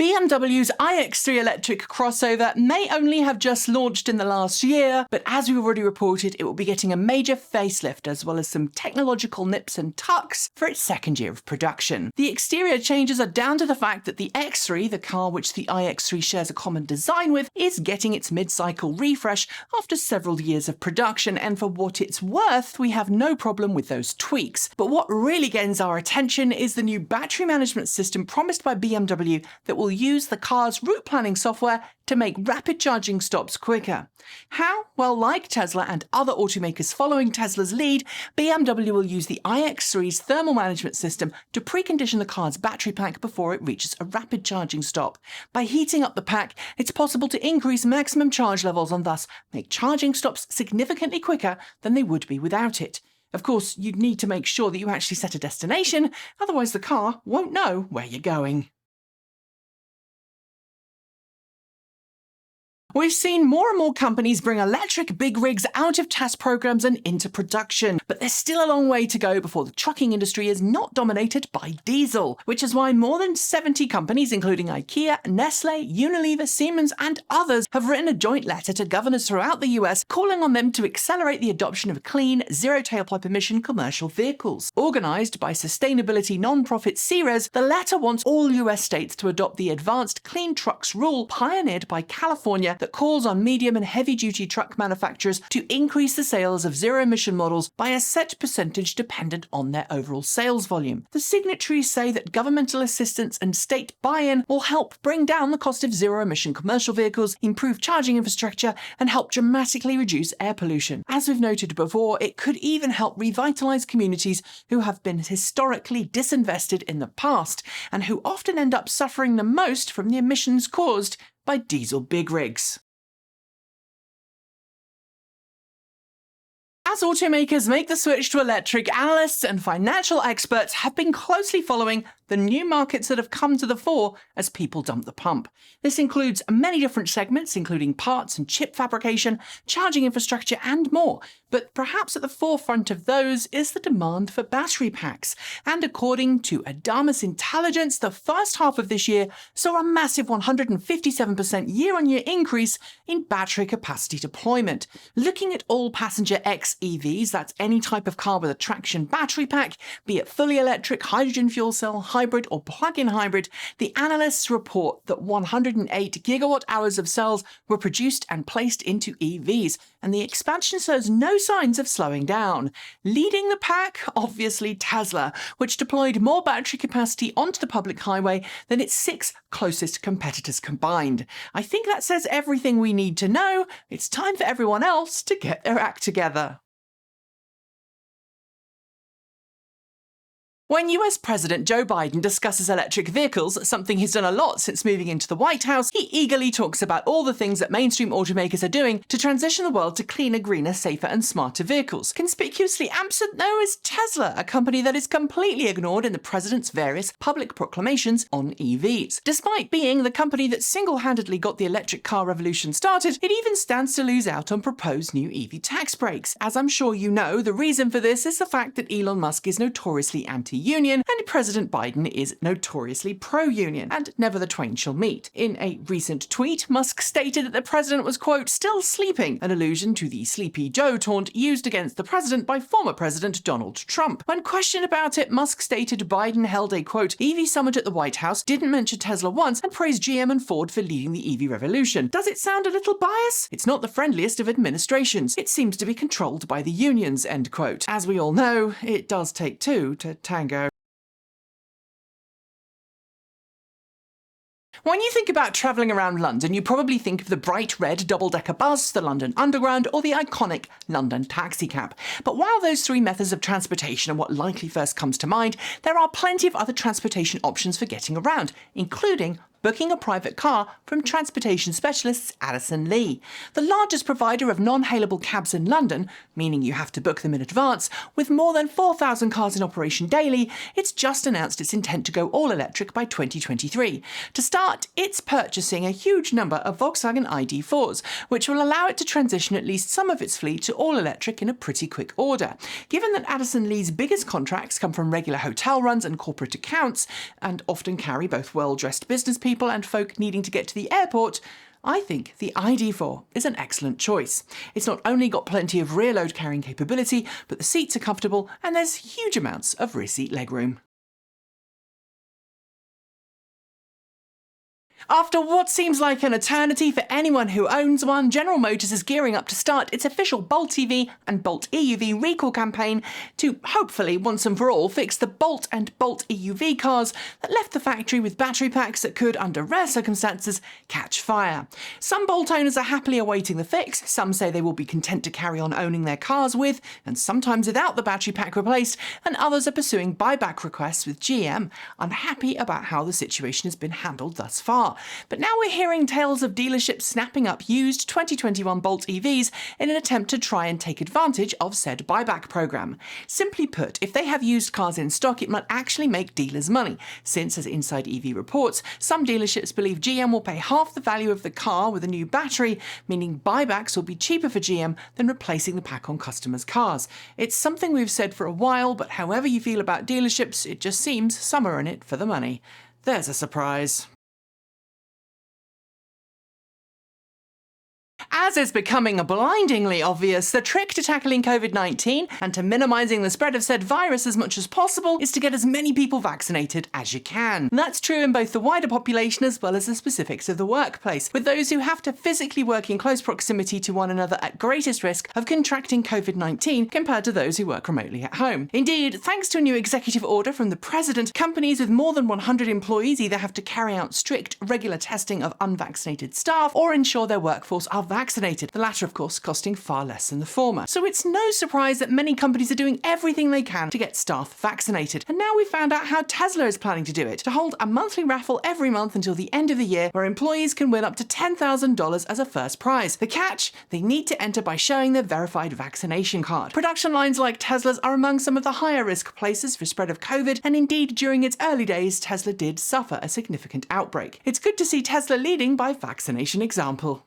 BMW's iX3 electric crossover may only have just launched in the last year, but as we've already reported, it will be getting a major facelift as well as some technological nips and tucks for its second year of production. The exterior changes are down to the fact that the X3, the car which the iX3 shares a common design with, is getting its mid-cycle refresh after several years of production, and for what it's worth, we have no problem with those tweaks. But what really gains our attention is the new battery management system promised by BMW that will use the car's route planning software to make rapid charging stops quicker. How? Well, like Tesla and other automakers following Tesla's lead, BMW will use the iX3's thermal management system to precondition the car's battery pack before it reaches a rapid charging stop. By heating up the pack, it's possible to increase maximum charge levels and thus make charging stops significantly quicker than they would be without it. Of course, you'd need to make sure that you actually set a destination, otherwise the car won't know where you're going. We've seen more and more companies bring electric big rigs out of test programs and into production, but there's still a long way to go before the trucking industry is not dominated by diesel, which is why more than 70 companies, including IKEA, Nestle, Unilever, Siemens, and others, have written a joint letter to governors throughout the US calling on them to accelerate the adoption of clean, zero-tailpipe emission commercial vehicles. Organized by sustainability nonprofit Ceres, the letter wants all US states to adopt the Advanced Clean Trucks rule pioneered by California that calls on medium and heavy-duty truck manufacturers to increase the sales of zero-emission models by a set percentage dependent on their overall sales volume. The signatories say that governmental assistance and state buy-in will help bring down the cost of zero-emission commercial vehicles, improve charging infrastructure, and help dramatically reduce air pollution. As we've noted before, it could even help revitalize communities who have been historically disinvested in the past, and who often end up suffering the most from the emissions caused by diesel big rigs. As automakers make the switch to electric, analysts and financial experts have been closely following the new markets that have come to the fore as people dump the pump. This includes many different segments, including parts and chip fabrication, charging infrastructure, and more. But perhaps at the forefront of those is the demand for battery packs. And according to Adamas Intelligence, the first half of this year saw a massive 157% year-on-year increase in battery capacity deployment. Looking at all passenger xEVs, that's any type of car with a traction battery pack, be it fully electric, hydrogen fuel cell, hybrid or plug-in hybrid, the analysts report that 108 gigawatt-hours of cells were produced and placed into EVs, and the expansion shows no signs of slowing down. Leading the pack, obviously Tesla, which deployed more battery capacity onto the public highway than its 6 closest competitors combined. I think that says everything we need to know. It's time for everyone else to get their act together. When US President Joe Biden discusses electric vehicles, something he's done a lot since moving into the White House, he eagerly talks about all the things that mainstream automakers are doing to transition the world to cleaner, greener, safer and smarter vehicles. Conspicuously absent, though, is Tesla, a company that is completely ignored in the president's various public proclamations on EVs. Despite being the company that single-handedly got the electric car revolution started, it even stands to lose out on proposed new EV tax breaks. As I'm sure you know, the reason for this is the fact that Elon Musk is notoriously anti-union, and President Biden is notoriously pro-union, and never the twain shall meet. In a recent tweet, Musk stated that the president was, quote, still sleeping, an allusion to the Sleepy Joe taunt used against the president by former President Donald Trump. When questioned about it, Musk stated Biden held a, quote, EV summit at the White House, didn't mention Tesla once, and praised GM and Ford for leading the EV revolution. Does it sound a little biased? It's not the friendliest of administrations. It seems to be controlled by the unions, end quote. As we all know, it does take two to tango. When you think about travelling around London, you probably think of the bright red double-decker bus, the London Underground, or the iconic London taxicab. But while those three methods of transportation are what likely first comes to mind, there are plenty of other transportation options for getting around, including booking a private car from transportation specialists Addison. The largest provider of non-hailable cabs in London, meaning you have to book them in advance, with more than 4,000 cars in operation daily, it's just announced its intent to go all-electric by 2023. To start, it's purchasing a huge number of Volkswagen ID.4s, which will allow it to transition at least some of its fleet to all-electric in a pretty quick order. Given that Addison-Lee's biggest contracts come from regular hotel runs and corporate accounts, and often carry both well-dressed business people people and folk needing to get to the airport, I think the ID4 is an excellent choice. It's not only got plenty of rear load carrying capability, but the seats are comfortable and there's huge amounts of rear seat legroom. After what seems like an eternity for anyone who owns one, General Motors is gearing up to start its official Bolt EV and Bolt EUV recall campaign to hopefully once and for all fix the Bolt and Bolt EUV cars that left the factory with battery packs that could, under rare circumstances, catch fire. Some Bolt owners are happily awaiting the fix, some say they will be content to carry on owning their cars with, and sometimes without the battery pack replaced, and others are pursuing buyback requests with GM, unhappy about how the situation has been handled thus far. But now we're hearing tales of dealerships snapping up used 2021 Bolt EVs in an attempt to try and take advantage of said buyback program. Simply put, if they have used cars in stock, it might actually make dealers money, since, as Inside EV reports, some dealerships believe GM will pay half the value of the car with a new battery, meaning buybacks will be cheaper for GM than replacing the pack on customers' cars. It's something we've said for a while, but however you feel about dealerships, it just seems some are in it for the money. There's a surprise. As is becoming blindingly obvious, the trick to tackling COVID-19 and to minimising the spread of said virus as much as possible is to get as many people vaccinated as you can. That's true in both the wider population as well as the specifics of the workplace, with those who have to physically work in close proximity to one another at greatest risk of contracting COVID-19 compared to those who work remotely at home. Indeed, thanks to a new executive order from the President, companies with more than 100 employees either have to carry out strict, regular testing of unvaccinated staff or ensure their workforce are vaccinated, the latter of course costing far less than the former. So it's no surprise that many companies are doing everything they can to get staff vaccinated. And now we've found out how Tesla is planning to do it, to hold a monthly raffle every month until the end of the year where employees can win up to $10,000 as a first prize. The catch? They need to enter by showing their verified vaccination card. Production lines like Tesla's are among some of the higher risk places for spread of COVID, and indeed during its early days Tesla did suffer a significant outbreak. It's good to see Tesla leading by vaccination example.